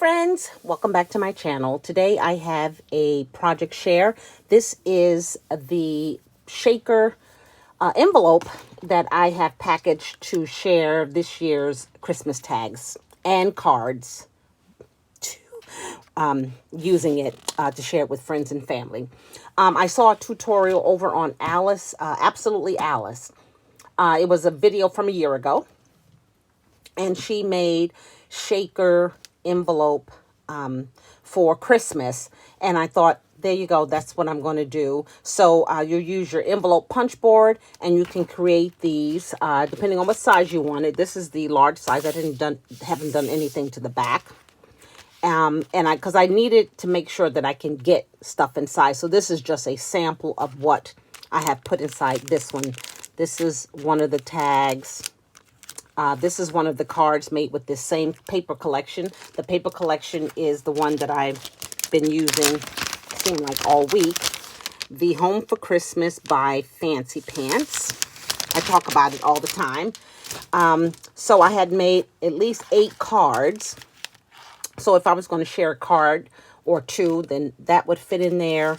Friends, welcome back to my channel. Today I have a project share. This is the shaker envelope that I have packaged to share this year's Christmas tags and cards, using it to share it with friends and family. I saw a tutorial over on Alice, Absolutely Alice. It was a video from a year ago, and she made shaker envelope for Christmas, and I thought, there you go, that's what I'm going to do. So you use your envelope punch board, and you can create these depending on what size you want it. This is the large size. I haven't done anything to the back, and because I needed to make sure that I can get stuff inside. So this is just a sample of what I have put inside this one. This is one of the tags. This is one of the cards made with this same paper collection. The paper collection is the one that I've been using, seemed like all week. The Home for Christmas by Fancy Pants. I talk about it all the time. So I had made at least 8 cards. So if I was going to share a card or two, then that would fit in there.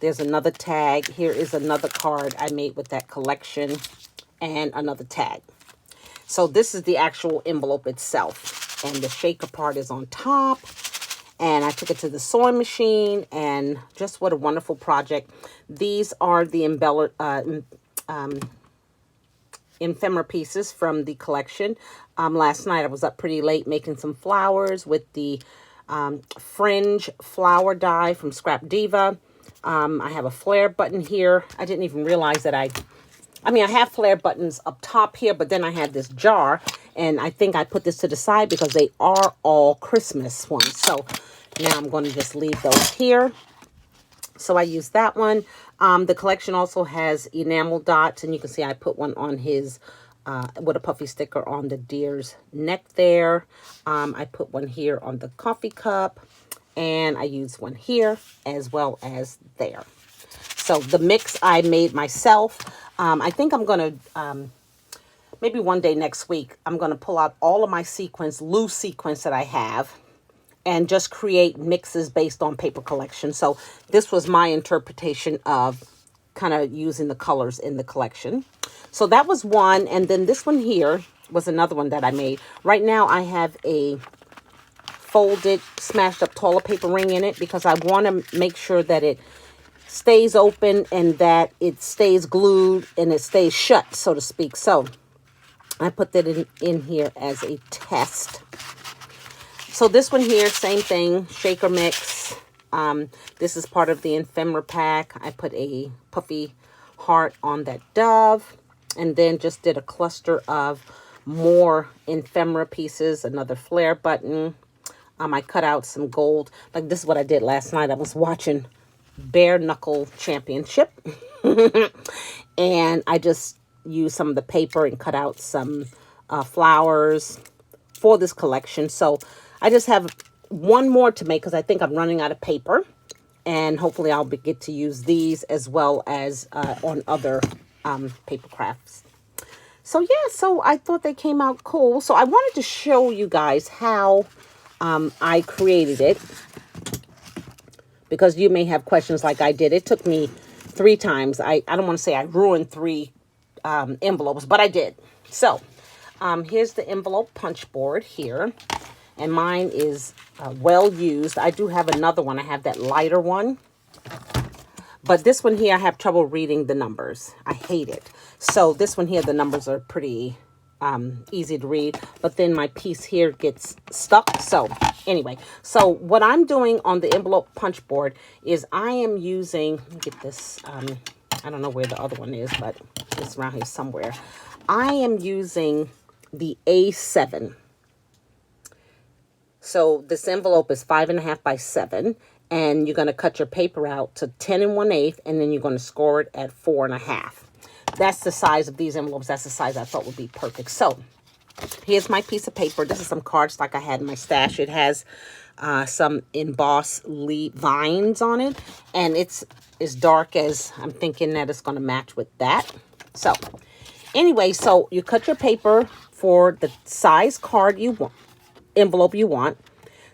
There's another tag. Here is another card I made with that collection and another tag. So this is the actual envelope itself, and the shaker part is on top, and I took it to the sewing machine, and just what a wonderful project. These are the ephemera pieces from the collection. Last night I was up pretty late making some flowers with the fringe flower die from Scrap Diva. I have a flare button here. I didn't even realize that I have flare buttons up top here, but then I had this jar, and I think I put this to the side because they are all Christmas ones. So now I'm going to just leave those here. So I use that one. The collection also has enamel dots, and you can see I put one on his, with a puffy sticker on the deer's neck there. I put one here on the coffee cup, and I use one here as well as there. So the mix I made myself. I think I'm going to, maybe one day next week, I'm going to pull out all of my sequins, loose sequins that I have, and just create mixes based on paper collection. So this was my interpretation of kind of using the colors in the collection. So that was one. And then this one here was another one that I made. Right now I have a folded, smashed up toilet paper ring in it because I want to make sure that it stays open and that it stays glued and it stays shut, so to speak. So I put that in here as a test. So this one here, same thing, shaker mix. This is part of the ephemera pack. I put a puffy heart on that dove, and then just did a cluster of more ephemera pieces, another flare button. I cut out some gold. Like, this is what I did last night. I was watching Bare Knuckle Championship and I just used some of the paper and cut out some flowers for this collection. So I just have one more to make because I think I'm running out of paper, and hopefully I'll get to use these as well as on other paper crafts. So yeah, so I thought they came out cool. So I wanted to show you guys how I created it, because you may have questions like I did. It took me 3 times. I don't want to say I ruined 3 envelopes, but I did. So here's the envelope punch board here. And mine is well used. I do have another one. I have that lighter one. But this one here, I have trouble reading the numbers. I hate it. So this one here, the numbers are pretty easy to read, but then my piece here gets stuck. So anyway, so what I'm doing on the envelope punch board is I am using, let me get this, I don't know where the other one is, but it's around here somewhere. I am using the A7. So this envelope is 5.5 by 7, and you're going to cut your paper out to 10 1/8, and then you're going to score it at 4.5. That's the size of these envelopes. That's the size I thought would be perfect. So here's my piece of paper. This is some cardstock I had in my stash. It has some embossed vines on it, and it's as dark as I'm thinking that it's going to match with that. So anyway, so you cut your paper for the size card you want, envelope you want.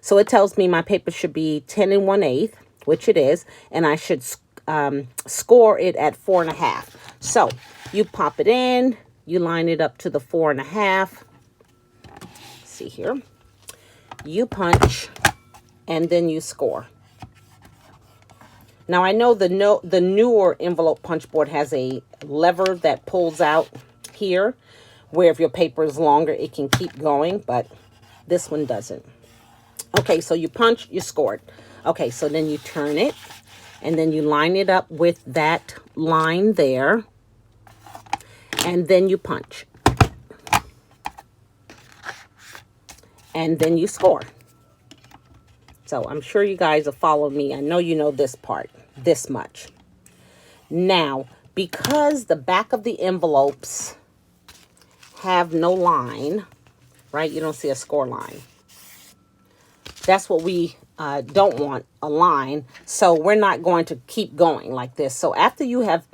So it tells me my paper should be 10 1/8, which it is, and I should score it at 4.5. So you pop it in, you line it up to the 4.5. See here, you punch, and then you score. Now I know the newer envelope punch board has a lever that pulls out here, where if your paper is longer, it can keep going, but this one doesn't. Okay, so you punch, you scored. Okay, so then you turn it, and then you line it up with that line there, and then you punch. And then you score. So I'm sure you guys have followed me. I know you know this part, this much. Now, because the back of the envelopes have no line, right? You don't see a score line. That's what we don't want, a line. So we're not going to keep going like this. So after you have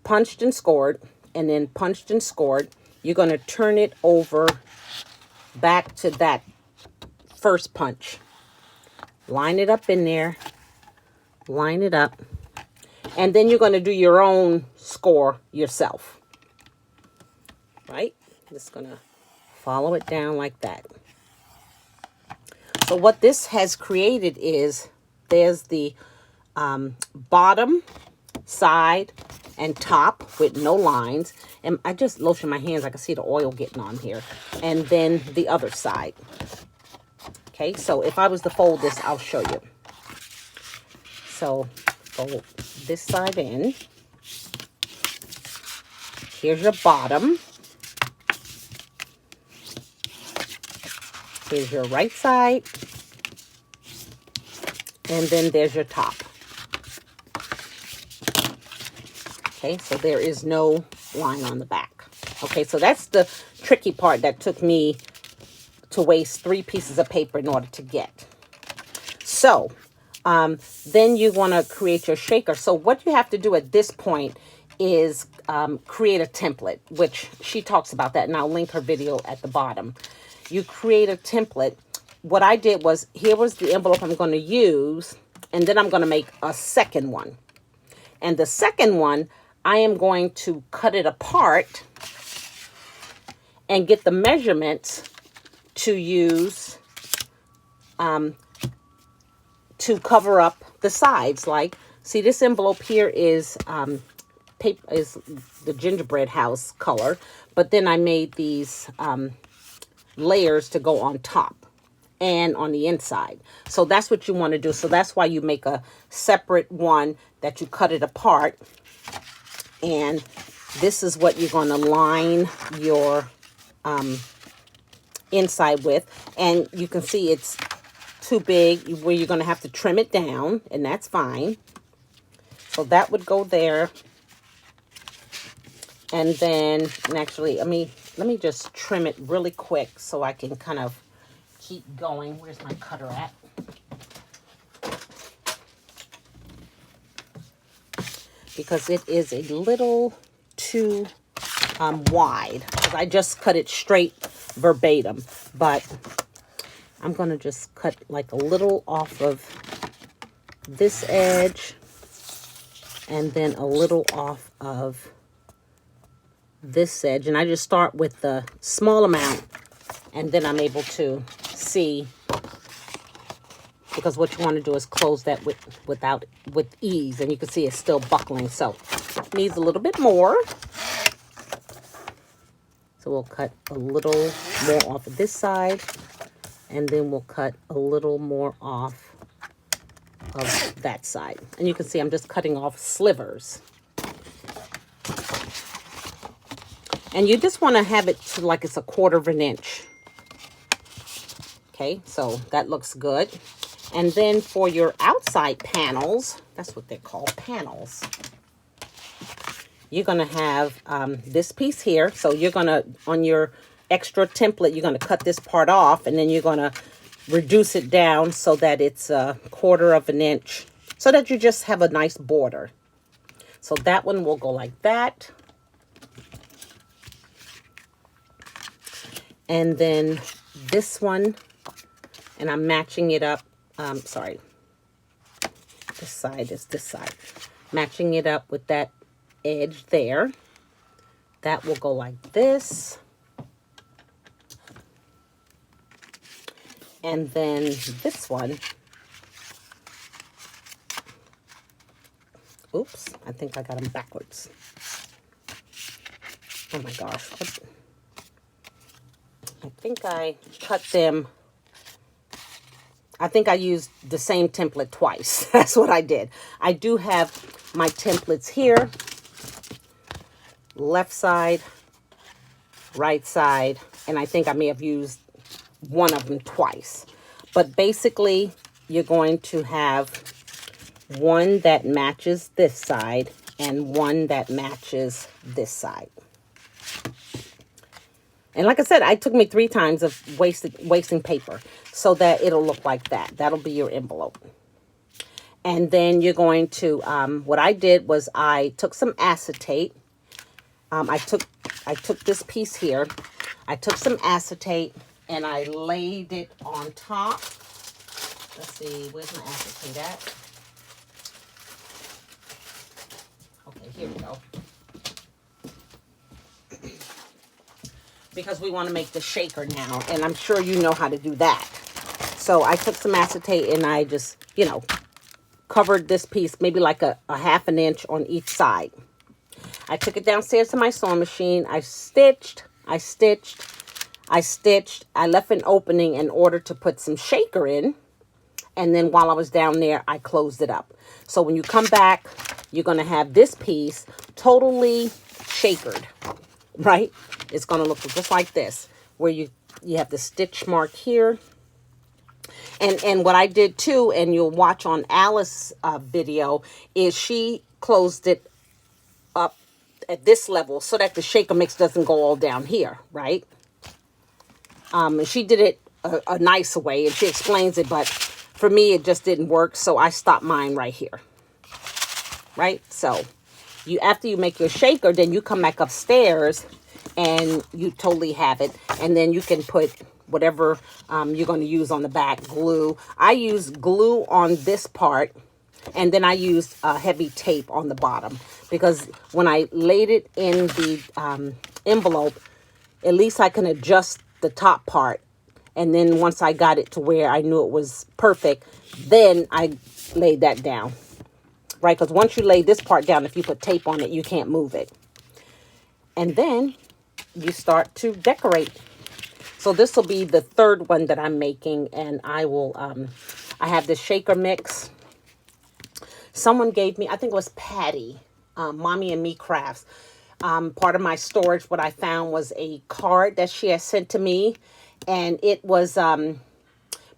punched and scored, and then punched and scored, you're going to turn it over back to that first punch. Line it up in there. Line it up. And then you're going to do your own score yourself. Right? Just going to follow it down like that. So what this has created is there's the bottom, side, and top with no lines. And I just lotion my hands. I can see the oil getting on here. And then the other side. Okay, so if I was to fold this, I'll show you. So fold this side in. Here's your bottom. Here's your right side. And then there's your top. Okay, so there is no line on the back. Okay, so that's the tricky part that took me to waste 3 pieces of paper in order to get. So, then you want to create your shaker. So what you have to do at this point is create a template, which she talks about that, and I'll link her video at the bottom. You create a template. What I did was, here was the envelope I'm going to use, and then I'm going to make a second one. And the second one, I am going to cut it apart and get the measurements to use to cover up the sides. Like, see, this envelope here is paper, is the gingerbread house color, but then I made these layers to go on top and on the inside. So that's what you want to do. So that's why you make a separate one that you cut it apart. And this is what you're going to line your inside with. And you can see it's too big, where you're going to have to trim it down, and that's fine. So that would go there. And then, and actually, let me just trim it really quick so I can kind of keep going. Where's my cutter at? Because it is a little too wide. Because I just cut it straight verbatim. But I'm going to just cut like a little off of this edge. And then a little off of this edge. And I just start with the small amount. And then I'm able to see. Because what you want to do is close that with ease. And you can see it's still buckling. So it needs a little bit more. So we'll cut a little more off of this side. And then we'll cut a little more off of that side. And you can see I'm just cutting off slivers. And you just want to have it to like it's 1/4 of an inch. Okay, so that looks good. And then for your outside panels, that's what they're called, panels. You're going to have this piece here. So you're going to, on your extra template, you're going to cut this part off, and then you're going to reduce it down so that it's 1/4 of an inch, so that you just have a nice border. So that one will go like that. And then this one and I'm matching it up. Sorry, this side is this side. Matching it up with that edge there. That will go like this. And then this one, oops, I think I got them backwards. Oh my gosh. I think I cut them. I think I used the same template twice. That's what I did. I do have my templates here. Left side, right side, and I think I may have used one of them twice. But basically, you're going to have one that matches this side and one that matches this side. And like I said, it took me 3 times of wasting paper so that it'll look like that. That'll be your envelope. And then you're going to, what I did was I took some acetate. I took this piece here. I took some acetate and I laid it on top. Let's see, where's my acetate at? Okay, here we go. Because we want to make the shaker now, and I'm sure you know how to do that. So I took some acetate and I just, you know, covered this piece, maybe like a ½ inch on each side. I took it downstairs to my sewing machine. I stitched. I left an opening in order to put some shaker in. And then while I was down there, I closed it up. So when you come back, you're going to have this piece totally shakered, right? It's going to look just like this, where you have the stitch mark here. And what I did too, and you'll watch on Alice's video, is she closed it up at this level so that the shaker mix doesn't go all down here, right? And she did it a nice way, and she explains it, but for me, it just didn't work, so I stopped mine right here, right? So after you make your shaker, then you come back upstairs, and you totally have it, and then you can put whatever you're going to use on the back, glue. I use glue on this part, and then I used heavy tape on the bottom, because when I laid it in the envelope, at least I can adjust the top part. And then once I got it to where I knew it was perfect, then I laid that down, right? Because once you lay this part down, if you put tape on it, you can't move it. And then you start to decorate. So this will be the third one that I'm making, and I will, I have this shaker mix. Someone gave me, I think it was Patty, Mommy and Me Crafts. Part of my storage, what I found was a card that she had sent to me, and it was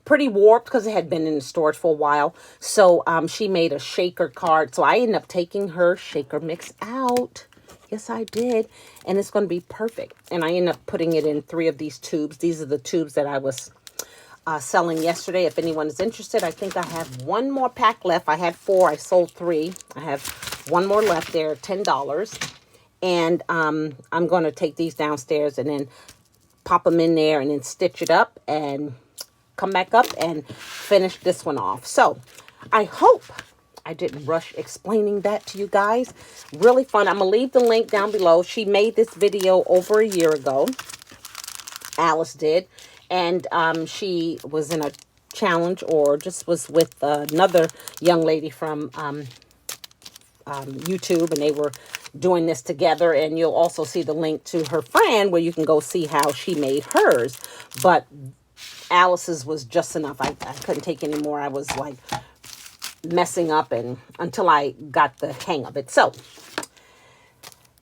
pretty warped because it had been in the storage for a while. So she made a shaker card. So I ended up taking her shaker mix out. Yes, I did. And it's going to be perfect. And I ended up putting it in 3 of these tubes. These are the tubes that I was selling yesterday. If anyone is interested, I think I have 1 more pack left. I had 4. I sold 3. I have 1 more left. They're $10. And I'm going to take these downstairs and then pop them in there and then stitch it up and come back up and finish this one off. So I hope I didn't rush explaining that to you guys. Really fun. I'm going to leave the link down below. She made this video over a year ago. Alice did. And she was in a challenge, or just was with another young lady from YouTube, and they were doing this together. And you'll also see the link to her friend where you can go see how she made hers. But Alice's was just enough. I couldn't take any more. I was like messing up and until I got the hang of it. So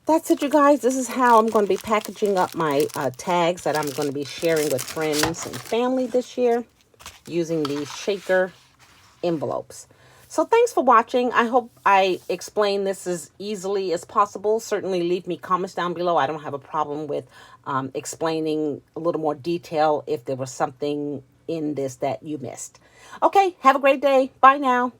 that's it, you guys. This is how I'm going to be packaging up my tags that I'm going to be sharing with friends and family this year using these shaker envelopes. So thanks for watching. I hope I explained this as easily as possible. Certainly leave me comments down below. I don't have a problem with explaining a little more detail if there was something in this that you missed. Okay, have a great day. Bye now.